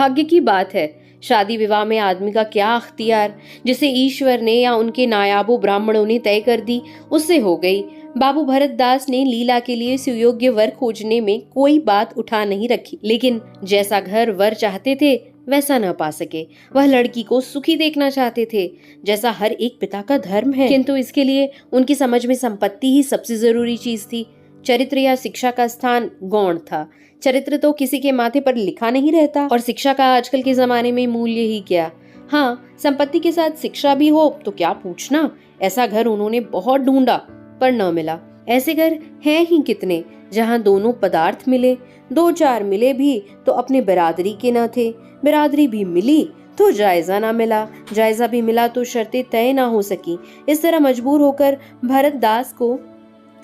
भाग्य की बात है। शादी विवाह में आदमी का क्या अख्तियार, जिसे ईश्वर ने या उनके नायाबो ब्राह्मणों ने तय कर दी, उससे हो गई। बाबू भरत दास ने लीला के लिए सुयोग्य वर खोजने में कोई बात उठा नहीं रखी, लेकिन जैसा घर वर चाहते थे वैसा न पा सके। वह लड़की को सुखी देखना चाहते थे, जैसा हर एक पिता का धर्म है, किंतु इसके लिए उनकी समझ में संपत्ति ही सबसे जरूरी चीज थी। चरित्र या शिक्षा का स्थान गौण था। चरित्र तो किसी के माथे पर लिखा नहीं रहता, और शिक्षा का आजकल के जमाने में मूल्य ही क्या। हाँ, संपत्ति के साथ शिक्षा भी हो तो क्या पूछना। ऐसा घर उन्होंने बहुत ढूंढा पर न मिला। ऐसे घर हैं ही कितने जहाँ दोनों पदार्थ मिले। 2-4 मिले भी तो अपने बिरादरी के न थे, बिरादरी भी मिली तो जायजा ना मिला, जायजा भी मिला तो शर्तें तय ना हो सकी। इस तरह मजबूर होकर भरत दास को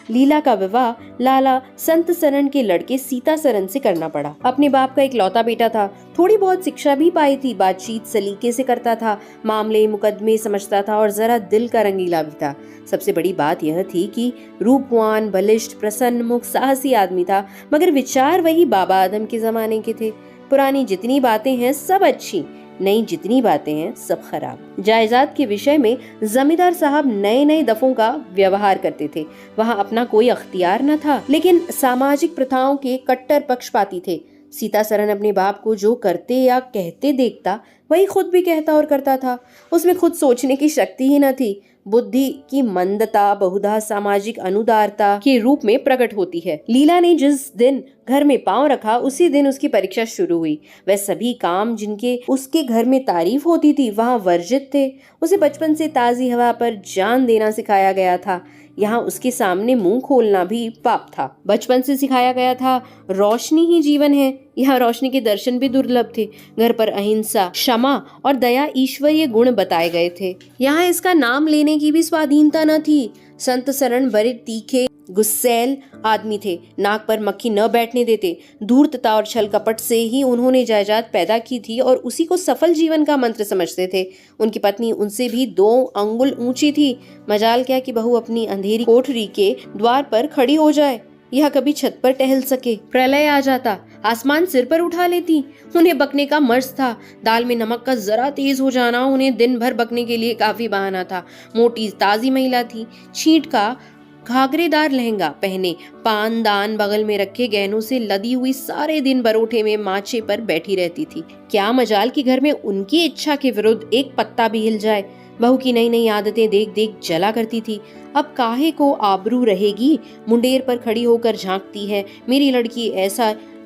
लीला का विवाह लाला संत सरन के लड़के सीता सरन से करना पड़ा। अपने बाप का इकलौता बेटा था, थोड़ी बहुत शिक्षा भी पाई थी, बातचीत सलीके से करता था, मामले मुकदमे समझता था और जरा दिल का रंगीला भी था। सबसे बड़ी बात यह थी कि रूपवान, बलिष्ठ, प्रसन्न मुख, साहसी आदमी था, मगर विचार वही बाबा आदम के जमाने के थे। पुरानी जितनी बातें हैं सब अच्छी, नई जितनी बातें हैं सब खराब। जायदाद के विषय में जमींदार साहब नए नए दफों का व्यवहार करते थे। वहाँ अपना कोई अख्तियार न था, लेकिन सामाजिक प्रथाओं के कट्टर पक्षपाती थे। सीता सरन अपने बाप को जो करते या कहते देखता वही खुद भी कहता और करता था। उसमें खुद सोचने की शक्ति ही न थी। बुद्धि की मंदता बहुधा सामाजिक अनुदारता के रूप में प्रकट होती है। लीला ने जिस दिन घर में पांव रखा उसी दिन उसकी परीक्षा शुरू हुई। वह सभी काम जिनके उसके घर में तारीफ होती थी वहाँ वर्जित थे। उसे बचपन से ताजी हवा पर जान देना सिखाया गया था। यहाँ उसके सामने मुंह खोलना भी पाप था। बचपन से सिखाया गया था रोशनी ही जीवन है। यहाँ रोशनी के दर्शन भी दुर्लभ थे। घर पर अहिंसा, क्षमा और दया ईश्वरीय गुण बताए गए थे। यहाँ इसका नाम लेने की भी स्वाधीनता न थी। संत सरन बड़े तीखे गुस्सैल आदमी थे, नाक पर मक्खी न बैठने देते। धूर्तता और छल कपट से ही उन्होंने जायदाद पैदा की थी और उसी को सफल जीवन का मंत्र समझते थे। उनकी पत्नी उनसे भी 2 अंगुल ऊंची थी। मजाल क्या कि बहू अपनी अंधेरी कोठरी के द्वार पर खड़ी हो जाए या कभी छत पर टहल सके। प्रलय आ जाता, आसमान सिर पर उठा लेती। उन्हें बकने का मर्ज था। दाल में नमक का जरा तेज हो जाना उन्हें दिन भर बकने के लिए काफी बहाना था। मोटी ताजी महिला थी, छींट का घाघरेदार लहंगा पहने, पान दान बगल में रखे गहनों से लदी हुई सारे दिन बरोठे में माचे पर बैठी रहती थी। क्या मजाल कि घर में उनकी इच्छा के विरुद्ध एक पत्ता भी हिल जाए। बहू की नई नई आदतें देख देख जला करती थी। अब काहे को आबरू रहेगी, मुंडेर पर खड़ी होकर झांकती है। मेरी लड़की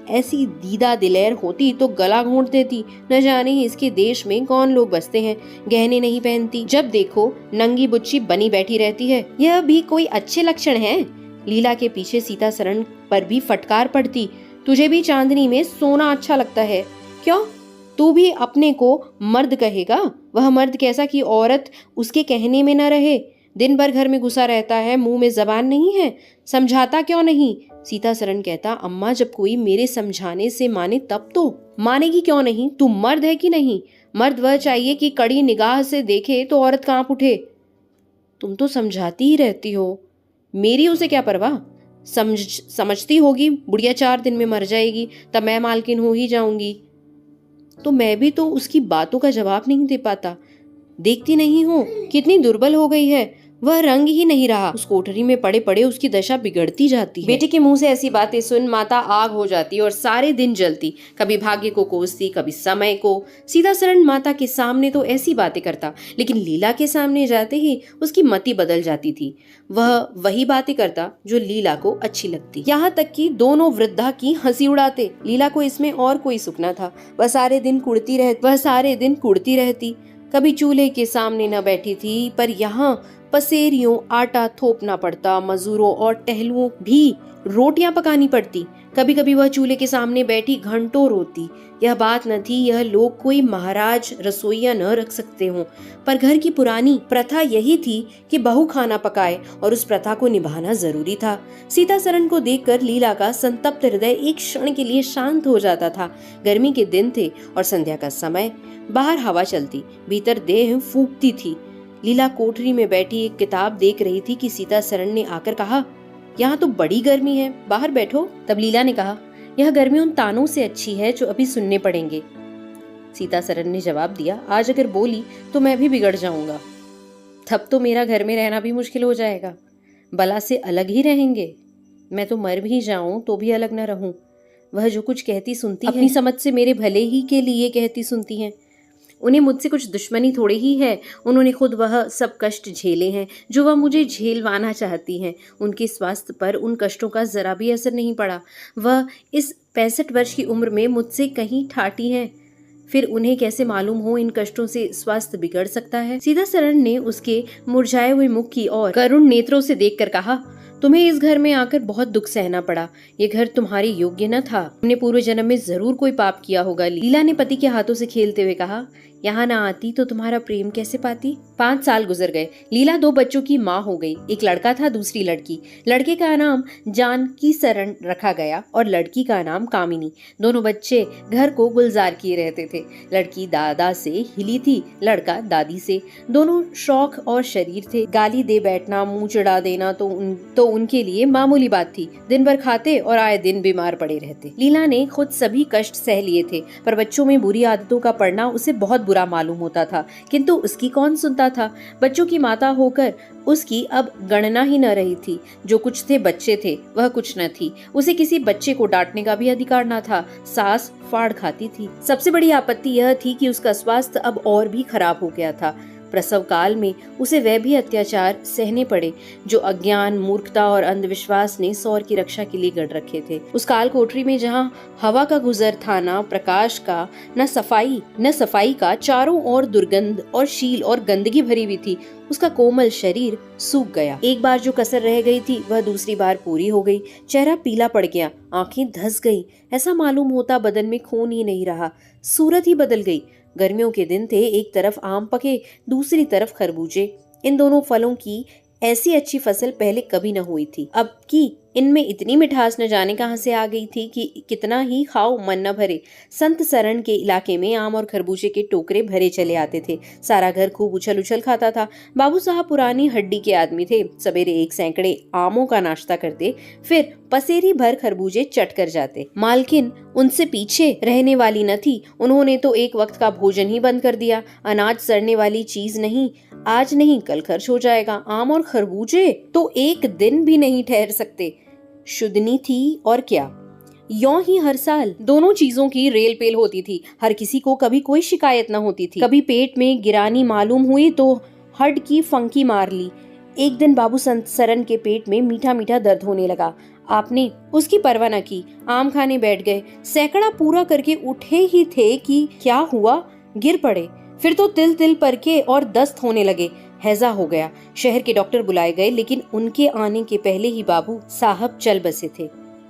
ऐसी दीदा दिलेर होती तो गला घोंट देती। न जाने इसके देश में कौन लोग बसते हैं। गहने नहीं पहनती, जब देखो नंगी बुच्ची बनी बैठी रहती है। यह भी कोई अच्छे लक्षण हैं? लीला के पीछे सीता सरन पर भी फटकार पड़ती। तुझे भी चांदनी में सोना अच्छा लगता है क्यों? तू भी अपने को मर्द कहेगा? वह मर्द कैसा कि औरत उसके कहने में न रहे। दिन भर घर में घुसा रहता है, मुंह में जबान नहीं है। समझाता क्यों नहीं? सीता सरन कहता, अम्मा जब कोई मेरे समझाने से माने तब तो। मानेगी क्यों नहीं? तू मर्द है कि नहीं? मर्द वह चाहिए कि कड़ी निगाह से देखे तो औरत कांप उठे। तुम तो समझाती ही रहती हो, मेरी उसे क्या परवाह। समझती होगी बुढ़िया 4 दिन में मर जाएगी, तब मैं मालकिन हो ही जाऊंगी। तो मैं भी तो उसकी बातों का जवाब नहीं दे पाता। देखती नहीं हो कितनी दुर्बल हो गई है। वह रंग ही नहीं रहा। उस कोठरी में पड़े पड़े उसकी दशा बिगड़ती जाती है। बेटे के मुंह से ऐसी बातें सुन माता आग हो जाती और सारे दिन जलती। कभी भाग्य को कोसती, कभी समय को। सीता सरन माता के सामने तो ऐसी बातें करता, लेकिन लीला के सामने जाते ही उसकी मति बदल जाती थी। वह वही बातें करता जो लीला को अच्छी लगती। यहाँ तक कि दोनों वृद्धा की हंसी उड़ाते। लीला को इसमें और कोई सुख न था। वह सारे दिन कुड़ती रहती। कभी चूल्हे के सामने न बैठी थी, पर यहाँ पसेरियों आटा थोपना पड़ता, मजदूरों और टहलुओं भी रोटियां पकानी पड़ती। कभी कभी वह चूल्हे के सामने बैठी घंटों रोती। यह बात न थी यह लोग कोई महाराज रसोईया न रख सकते हों, पर घर की पुरानी प्रथा यही थी कि बहू खाना पकाए और उस प्रथा को निभाना जरूरी था। सीता सरन को देखकर लीला का संतप्त हृदय एक क्षण के लिए शांत हो जाता था। गर्मी के दिन थे और संध्या का समय। बाहर हवा चलती, भीतर देह फूंकती थी। लीला कोठरी में बैठी एक किताब देख रही थी कि सीता सरन ने आकर कहा, यहाँ तो बड़ी गर्मी है, बाहर बैठो। तब लीला ने कहा, यह गर्मी उन तानों से अच्छी है जो अभी सुनने पड़ेंगे। सीतासरन ने जवाब दिया, आज अगर बोली तो मैं भी बिगड़ जाऊंगा। तब तो मेरा घर में रहना भी मुश्किल हो जाएगा। बला से अलग ही रहेंगे। मैं तो मर भी जाऊं तो भी अलग न रहूं। वह जो कुछ कहती सुनती है, अपनी समझ से मेरे भले ही के लिए कहती सुनती हैं। उन्हें मुझसे कुछ दुश्मनी थोड़ी ही है। उन्होंने खुद वह सब कष्ट झेले हैं जो वह मुझे झेलवाना चाहती हैं। उनके स्वास्थ्य पर उन कष्टों का जरा भी असर नहीं पड़ा। वह इस 65 वर्ष की उम्र में मुझसे कहीं ठाटी हैं। फिर उन्हें कैसे मालूम हो इन कष्टों से स्वास्थ्य बिगड़ सकता है। सीतासरन ने उसके मुरझाए हुए मुख की ओर करुण नेत्रों से देखकर कहा, तुम्हें इस घर में आकर बहुत दुख सहना पड़ा। ये घर तुम्हारे योग्य न था। तुमने पूर्व जन्म में जरूर कोई पाप किया होगा। लीला ने पति के हाथों से खेलते हुए कहा, यहाँ ना आती तो तुम्हारा प्रेम कैसे पाती। 5 साल गुजर गए। लीला 2 बच्चों की माँ हो गई। एक लड़का था, दूसरी लड़की। लड़के का नाम जानकी सरन रखा गया और लड़की का नाम कामिनी। दोनों बच्चे घर को गुलजार किए रहते थे। लड़की दादा से हिली थी, लड़का दादी से। दोनों शौक और शरीर थे। गाली दे बैठना, मुंह चिढ़ा देना तो उनके लिए मामूली बात थी। दिन भर खाते और आए दिन बीमार पड़े रहते। लीला ने खुद सभी कष्ट सह लिए थे, पर बच्चों में बुरी आदतों का पड़ना उसे बहुत बुरा मालूम होता था, किंतु उसकी कौन सुनता था। बच्चों की माता होकर उसकी अब गणना ही न रही थी। जो कुछ थे बच्चे थे, वह कुछ न थी। उसे किसी बच्चे को डांटने का भी अधिकार न था। सास फाड़ खाती थी। सबसे बड़ी आपत्ति यह थी कि उसका स्वास्थ्य अब और भी खराब हो गया था। प्रसव काल में उसे वह भी अत्याचार सहने पड़े जो अज्ञान, मूर्खता और अंधविश्वास ने सौर की रक्षा के लिए गढ़ रखे थे। उस काल कोठरी में जहाँ हवा का गुजर था, न प्रकाश का, न सफाई का, चारों ओर दुर्गंध और शील और गंदगी भरी हुई थी। उसका कोमल शरीर सूख गया। एक बार जो कसर रह गई थी वह दूसरी बार पूरी हो गई। चेहरा पीला पड़ गया, आंखें धंस गईं। ऐसा मालूम होता बदन में खून ही नहीं रहा, सूरत ही बदल गई। गर्मियों के दिन थे, एक तरफ आम पके, दूसरी तरफ खरबूजे। इन दोनों फलों की ऐसी अच्छी फसल पहले कभी न हुई थी। अब की इनमें इतनी मिठास न जाने कहां से आ गई थी कि कितना ही खाओ मन न भरे। संत सरन के इलाके में आम और खरबूजे के टोकरे भरे चले आते थे। सारा घर खूब उछल उछल खाता था। बाबू साहब पुरानी हड्डी के आदमी थे। सवेरे 1 सैकड़े आमों का नाश्ता करते, फिर पसेरी भर खरबूजे चट कर जाते। मालकिन उनसे पीछे रहने वाली न थी। उन्होंने तो एक वक्त का भोजन ही बंद कर दिया। अनाज सड़ने वाली चीज नहीं, आज नहीं कल खर्च हो जाएगा। आम और खरबूजे तो एक दिन भी नहीं ठहर सकते। शुद्धनी थी और क्या, यों ही हर साल दोनों चीजों की रेल पेल होती थी। हर किसी को कभी कोई शिकायत न होती थी। कभी पेट में गिरानी मालूम हुई तो हड्ड की फंकी मार ली। एक दिन बाबू संत सरन के पेट में मीठा मीठा दर्द होने लगा। आपने उसकी परवाह न की, आम खाने बैठ गए। सैकड़ा पूरा करके उठे ही थे कि क्या हुआ, गिर पड़े। फिर तो तिल तिल परके और दस्त होने लगे। हैजा हो गया। शहर के डॉक्टर बुलाए गए, लेकिन उनके आने के पहले ही बाबू साहब चल बसे थे।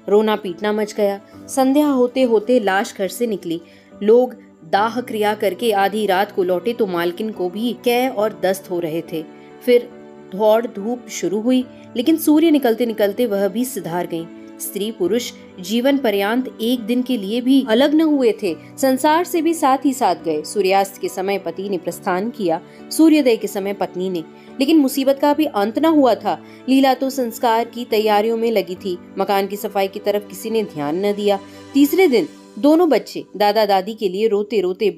रोना पीटना मच गया। संध्या होते होते लाश घर से निकली। लोग दाह क्रिया करके आधी रात को लौटे तो मालकिन को भी कै और दस्त हो रहे थे। फिर दौड़ धूप शुरू हुई, लेकिन सूर्य निकलते निकलते वह भी सिधार गईं। स्त्री पुरुष जीवन पर्यांत एक दिन के लिए भी अलग न हुए थे। संसार से भी साथ ही साथ गए। सूर्यास्त के समय पति ने प्रस्थान किया, सूर्योदय के समय पत्नी ने। लेकिन मुसीबत का भी अंत न हुआ था। लीला तो संस्कार की तैयारियों में लगी थी। मकान की सफाई की तरफ किसी ने ध्यान न दिया। तीसरे दिन दोनों बच्चे दादा दादी के लिए रोते रोते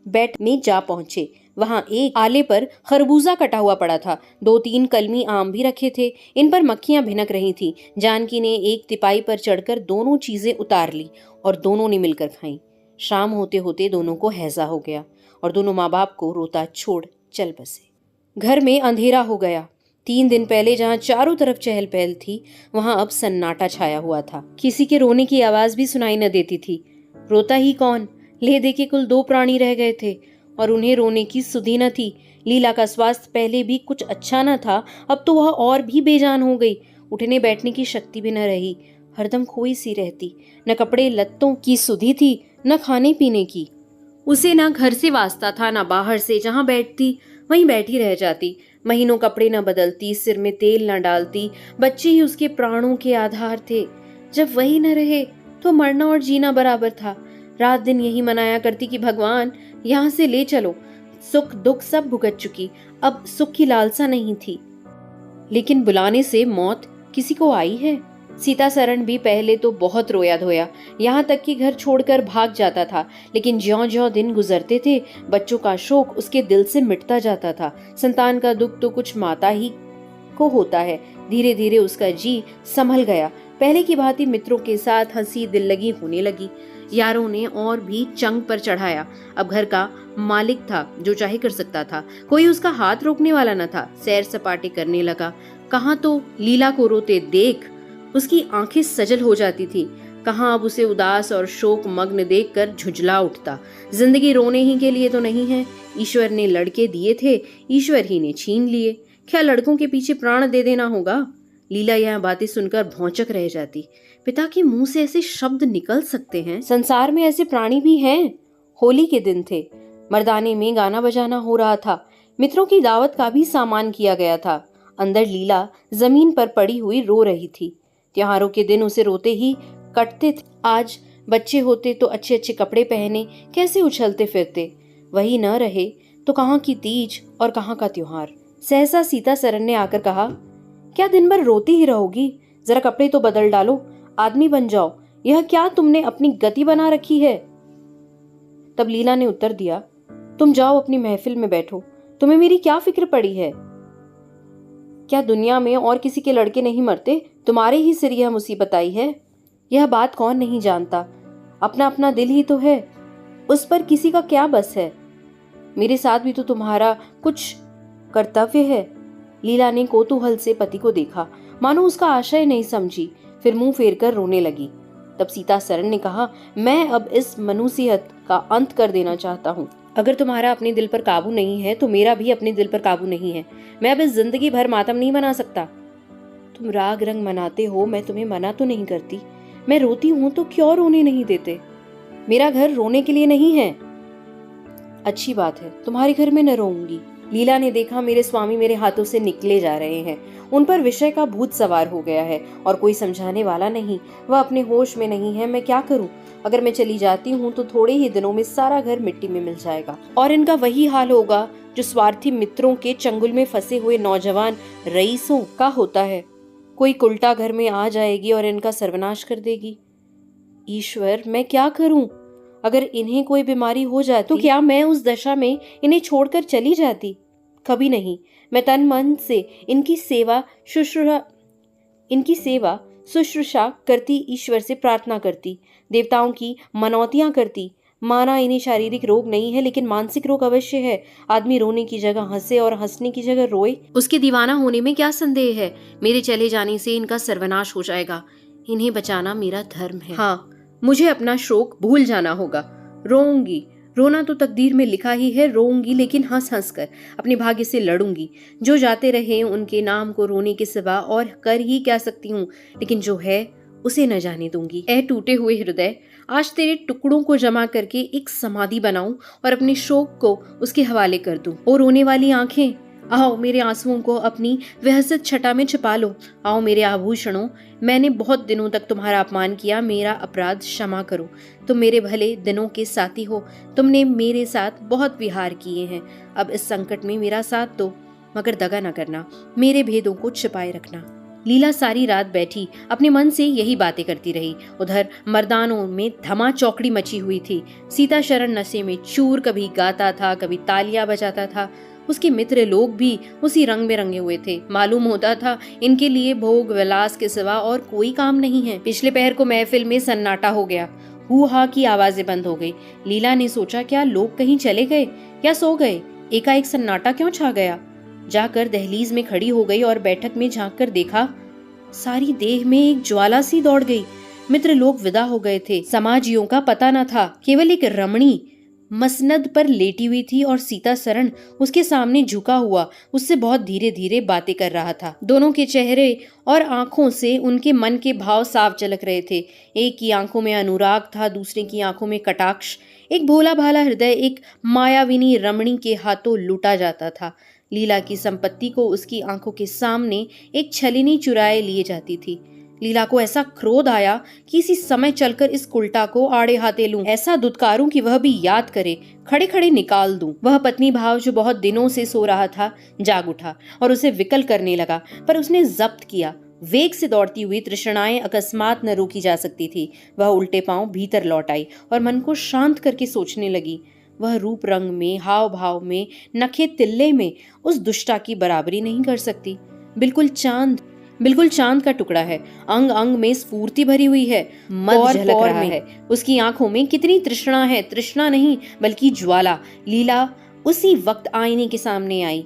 बेड में जा पहुंचे। वहां एक आले पर खरबूजा कटा हुआ पड़ा था। 2-3 कलमी आम भी रखे थे। इन पर मक्खियां भिनक रही थीं। जानकी ने एक तिपाई पर चढ़कर दोनों चीजें उतार ली और दोनों ने मिलकर खाईं। शाम होते होते दोनों को हैजा हो गया और दोनों माँ बाप को रोता छोड़ चल बसे। घर में अंधेरा हो गया। 3 दिन पहले जहाँ चारों तरफ चहल पहल थी, वहां अब सन्नाटा छाया हुआ था। किसी के रोने की आवाज भी सुनाई न देती थी। रोता ही कौन, ले दे के कुल 2 प्राणी रह गए थे और उन्हें रोने की सुधि न थी। लीला का स्वास्थ्य पहले भी कुछ अच्छा न था, अब तो वह और भी बेजान हो गई। उठने बैठने की शक्ति भी न रही। हरदम खोई सी रहती। न कपड़े लत्तों की सुधि थी, न खाने पीने की। उसे न घर से वास्ता था, न बाहर से। जहाँ बैठती वहीं बैठी रह जाती। महीनों कपड़े न बदलती, सिर में तेल न डालती। बच्चे ही उसके प्राणों के आधार थे। जब वही न रहे तो मरना और जीना बराबर था। रात दिन यही मनाया करती कि भगवान यहाँ से ले चलो। सुख दुख सब भुगत चुकी, अब सुख की लालसा नहीं थी। लेकिन बुलाने से मौत किसी को आई है? सीतासरण भी पहले तो बहुत रोया धोया, यहाँ तक कि घर छोड़कर भाग जाता था, लेकिन ज्यों-ज्यों दिन गुजरते थे बच्चों का शोक उसके दिल से मिटता जाता था। संतान का दुख तो कुछ माता ही को होता है। धीरे धीरे उसका जी संभल गया। पहले की भांति मित्रों के साथ हंसी दिल लगी होने लगी। यारों ने और भी चंग पर चढ़ाया। अब घर का मालिक था, जो चाहे कर सकता था, कोई उसका हाथ रोकने वाला न था। सैर सपाटे करने लगा। कहाँ तो लीला को रोते देख उसकी आंखें सजल हो जाती थी, कहाँ अब उसे उदास और शोक मग्न देखकर झुंझला उठता। जिंदगी रोने ही के लिए तो नहीं है। ईश्वर ने लड़के दिए थे, ईश्वर ही ने छीन लिए। क्या लड़कों के पीछे प्राण दे देना होगा? लीला यह बातें सुनकर भौंचक रह जाती। पिता के मुंह से ऐसे शब्द निकल सकते हैं? संसार में ऐसे प्राणी भी हैं? होली के दिन थे, मर्दाने में गाना बजाना हो रहा था, मित्रों की दावत का भी सामान किया गया था। अंदर लीला जमीन पर पड़ी हुई रो रही थी। त्योहारों के दिन उसे रोते ही कटते थे। आज बच्चे होते तो अच्छे अच्छे कपड़े पहने कैसे उछलते फिरते। वही न रहे तो कहाँ की तीज और कहाँ का त्योहार। सहसा सीतासरण ने आकर कहा, क्या दिन भर रोती ही रहोगी? जरा कपड़े तो बदल डालो, आदमी बन जाओ। यह क्या तुमने अपनी गति बना रखी है? तब लीला ने उत्तर दिया, तुम जाओ अपनी महफिल में बैठो, तुम्हें मेरी क्या फिक्र पड़ी है? क्या दुनिया में और किसी के लड़के नहीं मरते? तुम्हारे ही सिर यह मुसीबत आई है। यह बात कौन नहीं जानता? अपना अपना दिल ही तो है, उस पर किसी का क्या बस है। मेरे साथ भी तो तुम्हारा कुछ कर्तव्य है। लीला ने कौतूहल से पति को देखा, मानो उसका आशय नहीं समझी, फिर मुंह फेर कर रोने लगी। तब सीतासरण ने कहा, मैं अब इस मनुष्यत का अंत कर देना चाहता हूँ। अगर तुम्हारा अपने दिल पर काबू नहीं है तो मेरा भी अपने दिल पर काबू नहीं है। मैं अब इस जिंदगी भर मातम नहीं मना सकता। तुम राग रंग मनाते हो, मैं तुम्हें मना तो नहीं करती। मैं रोती हूँ तो क्यों रोने नहीं देते? मेरा घर रोने के लिए नहीं है। अच्छी बात है, तुम्हारे घर में न रोऊंगी। लीला ने देखा मेरे स्वामी मेरे हाथों से निकले जा रहे हैं। उन पर विषय का भूत सवार हो गया है और कोई समझाने वाला नहीं। वह अपने होश में नहीं है। मैं क्या करूं? अगर मैं चली जाती हूँ तो थोड़े ही दिनों में सारा घर मिट्टी में मिल जाएगा और इनका वही हाल होगा जो स्वार्थी मित्रों के चंगुल में फंसे हुए नौजवान रईसों का होता है। कोई उल्टा घर में आ जाएगी और इनका सर्वनाश कर देगी। ईश्वर, मैं क्या करूं? अगर इन्हें कोई बीमारी हो जाती तो क्या मैं उस दशा में इन्हें छोड़कर चली जाती? कभी नहीं। मैं तन मन से इनकी सेवा शुश्रूषा करती, ईश्वर से प्रार्थना करती, देवताओं की मनौतियां करती। माना इन्हें शारीरिक रोग नहीं है, लेकिन मानसिक रोग अवश्य है। आदमी रोने की जगह हंसे और हंसने की जगह रोए, उसके दीवाना होने में क्या संदेह है? मेरे चले जाने से इनका सर्वनाश हो जाएगा। इन्हें बचाना मेरा धर्म है। हाँ, मुझे अपना शोक भूल जाना होगा। रोऊंगी, रोना तो तकदीर में लिखा ही है। रोऊंगी, लेकिन हंस हंस कर अपने भाग्य से लड़ूंगी। जो जाते रहे उनके नाम को रोने के सिवा और कर ही क्या सकती हूँ, लेकिन जो है उसे न जाने दूंगी। ऐ टूटे हुए हृदय, आज तेरे टुकड़ों को जमा करके एक समाधि बनाऊं और अपने शोक को उसके हवाले कर दूं। ओ रोने वाली आंखें, आओ मेरे आंसुओं को अपनी व्यहसित छटा में छिपा लो। आओ मेरे आभूषणों, मैंने बहुत दिनों तक तुम्हारा अपमान किया, मेरा अपराध क्षमा करो। तुम मेरे भले दिनों के साथी हो, तुमने मेरे साथ बहुत विहार किए हैं। अब इस संकट में मेरा साथ दो, मगर दगा न करना, मेरे भेदों को छिपाए रखना। लीला सारी रात बैठी अपने मन से यही बातें करती रही। उधर मर्दानों में धमा चौकड़ी मची हुई थी। सीताशरण नशे में चूर, कभी गाता था, कभी तालियां बजाता था। उसके मित्र लोग भी उसी रंग में रंगे हुए थे। मालूम होता था इनके लिए भोग विलास के सिवा और कोई काम नहीं है। पिछले पहर को महफिल में सन्नाटा हो गया। हू हा की आवाजें बंद हो गई। लीला ने सोचा, क्या लोग कहीं चले गए या सो गए? एकाएक सन्नाटा क्यों छा गया? जाकर दहलीज में खड़ी हो गई और बैठक में झांक कर देखा, सारी देह में एक ज्वाला सी दौड़ गई। मित्र लोग विदा हो गए थे। समाजियों का पता न था। केवल एक रमणी मसनद पर लेटी हुई थी और सीतासरण उसके सामने झुका हुआ उससे बहुत धीरे धीरे बातें कर रहा था। दोनों के चेहरे और आंखों से उनके मन के भाव साफ झलक रहे थे। एक की आंखों में अनुराग था, दूसरे की आंखों में कटाक्ष। एक भोला भाला हृदय एक मायाविनी रमणी के हाथों लूटा जाता था। लीला की संपत्ति को उसकी आंखों के सामने एक छलिनी चुराए लिए जाती थी। लीला को ऐसा क्रोध आया कि इसी समय चलकर इस उल्टा को आड़े हाथे लूं, ऐसा दुत्कारूं कि वह भी याद करे, खड़े खड़े निकाल दूं। वह पत्नी भाव जो बहुत दिनों से सो रहा था जाग उठा और उसे विकल करने लगा, पर उसने जब्त किया। वेग से दौड़ती हुई तृष्णाएं अकस्मात न रोकी जा सकती थी। वह उल्टे पांव भीतर लौट आई और मन को शांत करके सोचने लगी। वह रूप रंग में, हाव भाव में, नखे तिल्ले में उस दुष्टा की बराबरी नहीं कर सकती। बिल्कुल चांद का टुकड़ा है। अंग अंग में स्फूर्ति भरी हुई है, मद झलक रहा है। उसकी आंखों में कितनी तृष्णा है, तृष्णा नहीं बल्कि ज्वाला। लीला उसी वक्त आईने के सामने आई।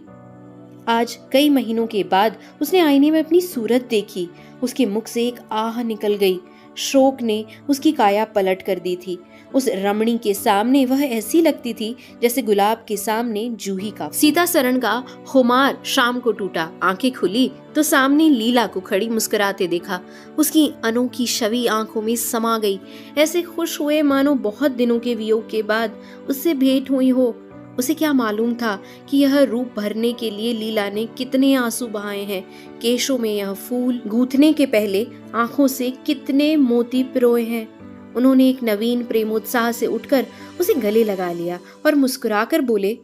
आज कई महीनों के बाद उसने आईने में अपनी सूरत देखी। उसके मुख से एक आह निकल गई। शोक ने उसकी काया पलट कर दी थी। उस रमणी के सामने वह ऐसी लगती थी जैसे गुलाब के सामने जूही का। सीतासरण का खुमार शाम को टूटा। आंखें खुली तो सामने लीला को खड़ी मुस्कुराते देखा। उसकी अनोखी छवि आंखों में समा गई। ऐसे खुश हुए मानो बहुत दिनों के वियोग के बाद उससे भेंट हुई हो। उसे क्या मालूम था कि यह रूप भरने के लिए लीला ने कितने आंसू बहाए हैं। केशों में यह फूल गूंथने के पहले आंखों से कितने मोती पिरोए हैं। उन्होंने एक नवीन प्रेमोत्साह से उठकर उसे गले लगा लिया और मुस्कुराकर बोले,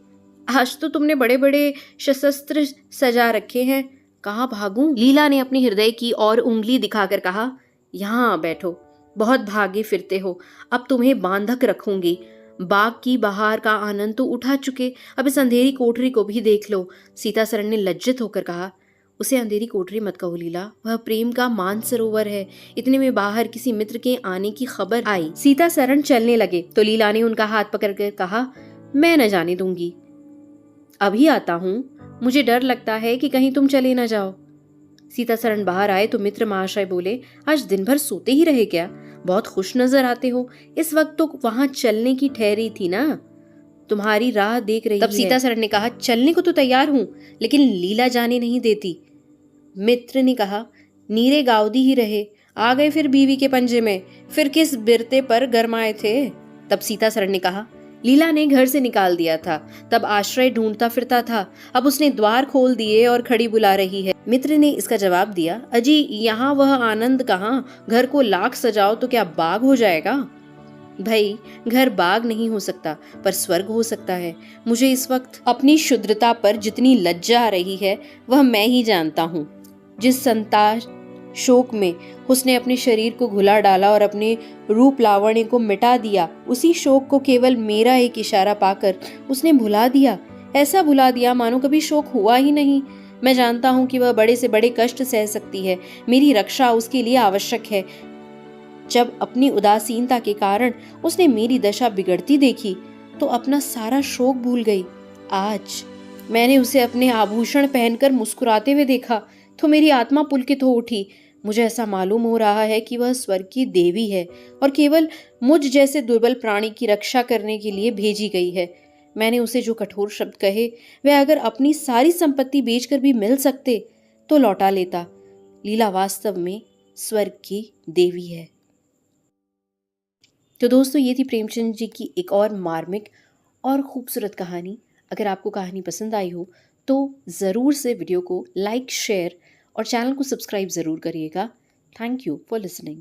आज तो तुमने बड़े बड़े शस्त्र सजा रखे हैं, कहाँ भागूं? लीला ने अपने हृदय की ओर उंगली दिखाकर कहा, यहाँ बैठो, बहुत भागे फिरते हो, अब तुम्हें बांधक रखूंगी। बाग की बहार का आनंद तो उठा चुके, अब इस अंधेरी कोठरी को भी देख लो। सीतासरण ने लज्जित होकर कहा, उसे अंधेरी कोठरी मत कहो लीला, वह प्रेम का मानसरोवर है। इतने में बाहर किसी मित्र के आने की खबर आई। सीतासरण चलने लगे तो लीला ने उनका हाथ पकड़कर कहा, मैं न जाने दूंगी, अभी आता हूँ। मुझे डर लगता है कि कहीं तुम चले न जाओ। सीतासरण बाहर आए तो मित्र महाशय बोले, आज दिन भर सोते ही रहे क्या? बहुत खुश नजर आते हो। इस वक्त तो वहां चलने की ठहरी थी ना, तुम्हारी राह देख रही है। तब सीतासरण ने कहा, चलने को तो तैयार हूं, लेकिन लीला जाने नहीं देती। मित्र ने कहा, नीरे गावदी ही रहे, आ गए फिर बीवी के पंजे में, फिर किस बिरते पर गरमाए थे। तब सीतासरण ने कहा, लीला ने घर से निकाल दिया था, तब आश्रय ढूंढता फिरता था, अब उसने द्वार खोल दिए और खड़ी बुला रही है। मित्र ने इसका जवाब दिया, अजी यहाँ वह आनंद कहाँ? घर को लाख सजाओ तो क्या बाग हो जाएगा? भाई, घर बाग नहीं हो सकता पर स्वर्ग हो सकता है। मुझे इस वक्त अपनी शुद्रता पर जितनी लज्जा आ रही है वह मैं ही जानता हूँ। जिस संताप शोक में उसने अपने शरीर को घुला डाला और अपने रूप लावण्य को मिटा दिया, उसी शोक को केवल मेरा एक इशारा पाकर उसने भुला दिया। ऐसा भुला दिया मानो कभी शोक हुआ ही नहीं। मैं जानता हूँ कि वह बड़े से बड़े कष्ट सह सकती है, मेरी रक्षा उसके लिए आवश्यक है। जब अपनी उदासीनता के कारण उसने मेरी दशा बिगड़ती देखी तो अपना सारा शोक भूल गई। आज मैंने उसे अपने आभूषण पहनकर मुस्कुराते हुए देखा तो मेरी आत्मा पुलकित हो उठी। मुझे ऐसा मालूम हो रहा है कि वह स्वर्ग की देवी है और केवल मुझ जैसे दुर्बल प्राणी की रक्षा करने के लिए भेजी गई है। मैंने उसे जो कठोर शब्द कहे वह अगर अपनी सारी संपत्ति बेचकर भी मिल सकते तो लौटा लेता। लीला वास्तव में स्वर्ग की देवी है। तो दोस्तों, ये थी प्रेमचंद जी की एक और मार्मिक और खूबसूरत कहानी। अगर आपको कहानी पसंद आई हो तो ज़रूर से वीडियो को लाइक, शेयर और चैनल को सब्सक्राइब ज़रूर करिएगा। Thank you for listening.